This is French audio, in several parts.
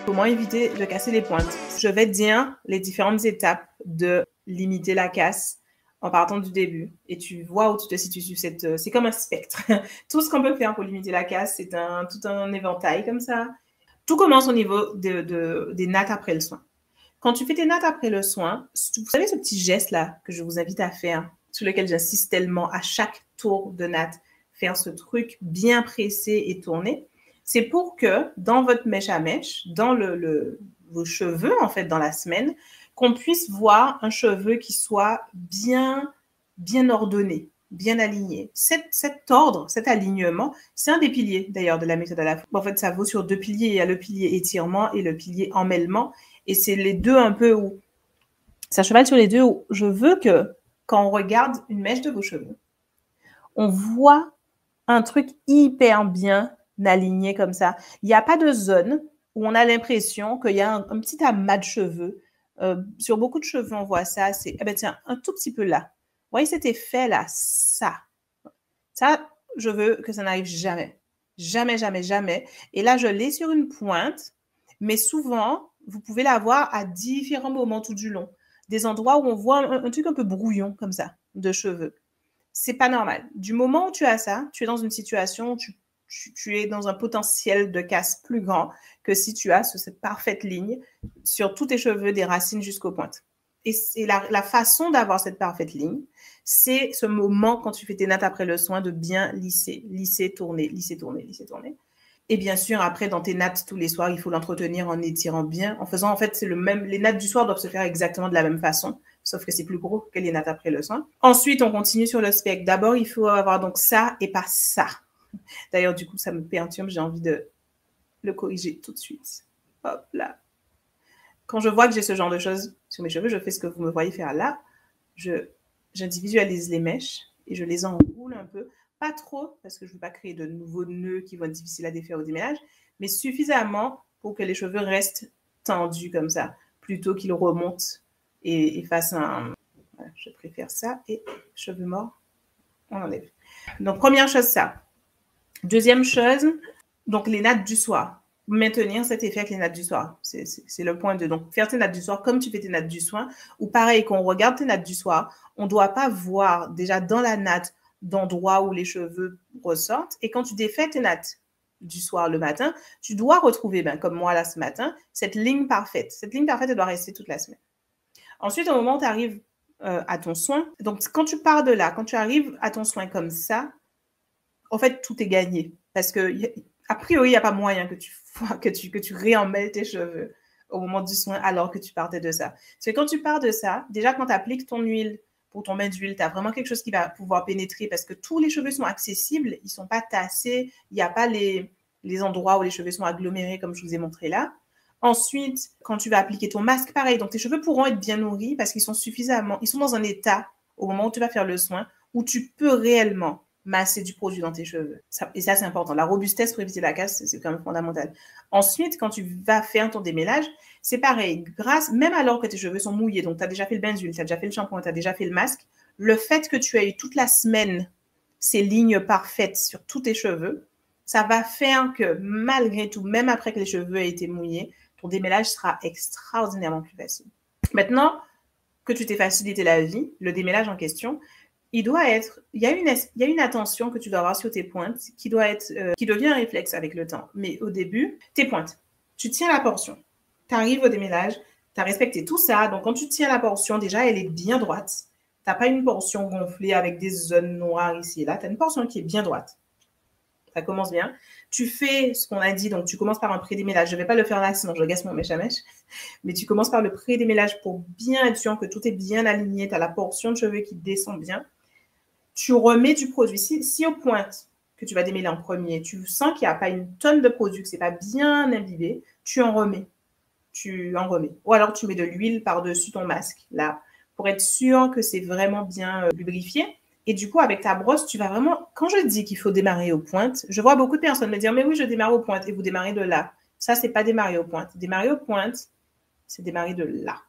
Comment éviter de casser les pointes? Je vais te dire les différentes étapes de limiter la casse en partant du début. Et tu vois où tu te situes sur cette... C'est comme un spectre. Tout ce qu'on peut faire pour limiter la casse, c'est tout un éventail comme ça. Tout commence au niveau des nattes après le soin. Quand tu fais tes nattes après le soin, vous savez ce petit geste-là que je vous invite à faire, sur lequel j'insiste tellement à chaque tour de natte, faire ce truc bien pressé et tourné, c'est pour que dans votre mèche à mèche, dans vos cheveux, en fait, dans la semaine, qu'on puisse voir un cheveu qui soit bien ordonné, bien aligné. Cet ordre, cet alignement, c'est un des piliers, d'ailleurs, de la méthode à la fois. En fait, ça vaut sur 2 piliers. Il y a le pilier étirement et le pilier emmêlement. Et c'est les deux un peu où... Ça chevale sur les deux où je veux que, quand on regarde une mèche de vos cheveux, on voit un truc hyper bien aligné comme ça. Il n'y a pas de zone où on a l'impression qu'il y a un petit amas de cheveux. Sur beaucoup de cheveux, on voit ça. C'est, tiens, un tout petit peu là. Vous voyez cet effet-là? Ça, je veux que ça n'arrive jamais. Jamais, jamais, jamais. Et là, je l'ai sur une pointe, mais souvent, vous pouvez l'avoir à différents moments tout du long. Des endroits où on voit un truc un peu brouillon comme ça, de cheveux. C'est pas normal. Du moment où tu as ça, tu es dans une situation où tu es dans un potentiel de casse plus grand que si tu as cette parfaite ligne sur tous tes cheveux, des racines jusqu'aux pointes. Et la façon d'avoir cette parfaite ligne, c'est ce moment quand tu fais tes nattes après le soin de bien lisser, tourner, lisser, tourner, lisser, tourner. Et bien sûr, après, dans tes nattes tous les soirs, il faut l'entretenir en étirant bien, en faisant, en fait, c'est le même, les nattes du soir doivent se faire exactement de la même façon, sauf que c'est plus gros que les nattes après le soin. Ensuite, on continue sur le spectre. D'abord, il faut avoir donc ça et pas ça. D'ailleurs, du coup, ça me perturbe, j'ai envie de le corriger tout de suite. Hop là. Quand je vois que j'ai ce genre de choses sur mes cheveux, je fais ce que vous me voyez faire là. J'individualise les mèches et je les enroule un peu. Pas trop, parce que je ne veux pas créer de nouveaux nœuds qui vont être difficiles à défaire au déménage, mais suffisamment pour que les cheveux restent tendus comme ça, plutôt qu'ils remontent et fassent un... Voilà, je préfère ça. Et cheveux morts, on enlève. Donc, première chose, ça. Deuxième chose, donc les nattes du soir. Maintenir cet effet avec les nattes du soir. C'est le point 2. Donc, faire tes nattes du soir comme tu fais tes nattes du soin. Ou pareil, quand on regarde tes nattes du soir, on ne doit pas voir déjà dans la natte d'endroits où les cheveux ressortent. Et quand tu défais tes nattes du soir le matin, tu dois retrouver, comme moi là ce matin, cette ligne parfaite. Cette ligne parfaite, elle doit rester toute la semaine. Ensuite, au moment où tu arrives à ton soin, donc quand tu pars de là, quand tu arrives à ton soin comme ça, en fait, tout est gagné. Parce que, a priori, il n'y a pas moyen que tu réemmêles tes cheveux au moment du soin alors que tu partais de ça. Parce que quand tu pars de ça, déjà quand tu appliques ton huile pour ton bain d'huile, tu as vraiment quelque chose qui va pouvoir pénétrer parce que tous les cheveux sont accessibles, ils ne sont pas tassés, il n'y a pas les endroits où les cheveux sont agglomérés comme je vous ai montré là. Ensuite, quand tu vas appliquer ton masque, pareil, donc tes cheveux pourront être bien nourris parce qu'ils sont dans un état au moment où tu vas faire le soin où tu peux réellement masser du produit dans tes cheveux. Et ça, c'est important. La robustesse pour éviter la casse, c'est quand même fondamental. Ensuite, quand tu vas faire ton démêlage, c'est pareil. Même alors que tes cheveux sont mouillés, donc tu as déjà fait le bain d'huile, tu as déjà fait le shampoing, tu as déjà fait le masque, le fait que tu as eu toute la semaine ces lignes parfaites sur tous tes cheveux, ça va faire que malgré tout, même après que les cheveux aient été mouillés, ton démêlage sera extraordinairement plus facile. Maintenant que tu t'es facilité la vie, le démêlage en question, il y a une attention que tu dois avoir sur tes pointes qui devient un réflexe avec le temps. Mais au début, tes pointes, tu tiens la portion. Tu arrives au démêlage, tu as respecté tout ça. Donc, quand tu tiens la portion, déjà, elle est bien droite. Tu n'as pas une portion gonflée avec des zones noires ici et là. Tu as une portion qui est bien droite. Ça commence bien. Tu fais ce qu'on a dit, donc tu commences par un pré-démêlage. Je ne vais pas le faire là, sinon je gasse mon mèche à mèche. Mais tu commences par le pré-démêlage pour bien être sûr que tout est bien aligné. Tu as la portion de cheveux qui descend bien. Tu remets du produit. Si aux pointes que tu vas démêler en premier, tu sens qu'il n'y a pas une tonne de produit, que ce n'est pas bien imbibé, tu en remets. Ou alors, tu mets de l'huile par-dessus ton masque, là, pour être sûr que c'est vraiment bien lubrifié. Et du coup, avec ta brosse, tu vas vraiment... Quand je dis qu'il faut démarrer aux pointes, je vois beaucoup de personnes me dire « Mais oui, je démarre aux pointes. » Et vous démarrez de là. Ça, c'est pas démarrer aux pointes. Démarrer aux pointes, c'est démarrer de là.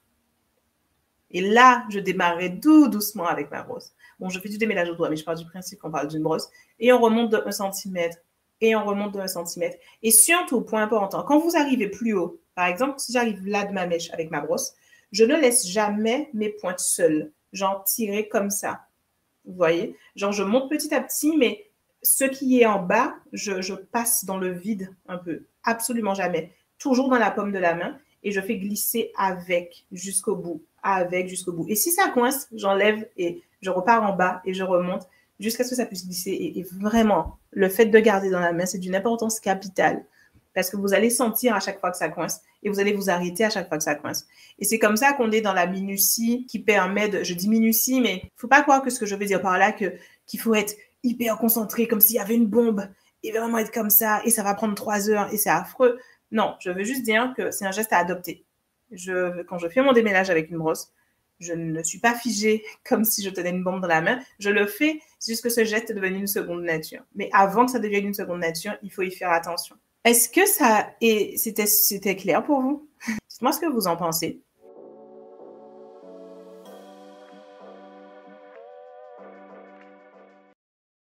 Et là, je démarrais doucement avec ma brosse. Bon, je fais du démêlage au doigt, mais je pars du principe qu'on parle d'une brosse. Et on remonte de 1 cm. Et on remonte de 1 cm. Et surtout, point important, quand vous arrivez plus haut, Par exemple, si j'arrive là de ma mèche avec ma brosse, je ne laisse jamais mes pointes seules, genre tirer comme ça. Vous voyez? Genre, je monte petit à petit, mais ce qui est en bas, je passe dans le vide un peu. Absolument jamais. Toujours dans la paume de la main et je fais glisser avec jusqu'au bout. Avec jusqu'au bout. Et si ça coince, j'enlève et je repars en bas et je remonte jusqu'à ce que ça puisse glisser. Et vraiment, le fait de garder dans la main, c'est d'une importance capitale. Parce que vous allez sentir à chaque fois que ça coince et vous allez vous arrêter à chaque fois que ça coince. Et c'est comme ça qu'on est dans la minutie qui permet de... Je dis minutie, mais il ne faut pas croire que ce que je veux dire par là, qu'il faut être hyper concentré, comme s'il y avait une bombe, et vraiment être comme ça, et ça va prendre 3 heures, et c'est affreux. Non, je veux juste dire que c'est un geste à adopter. Quand je fais mon déménage avec une brosse, je ne suis pas figée comme si je tenais une bombe dans la main. Je le fais, c'est juste que ce geste est devenu une seconde nature. Mais avant que ça devienne une seconde nature, il faut y faire attention. Est-ce que c'était clair pour vous? Dites-moi ce que vous en pensez.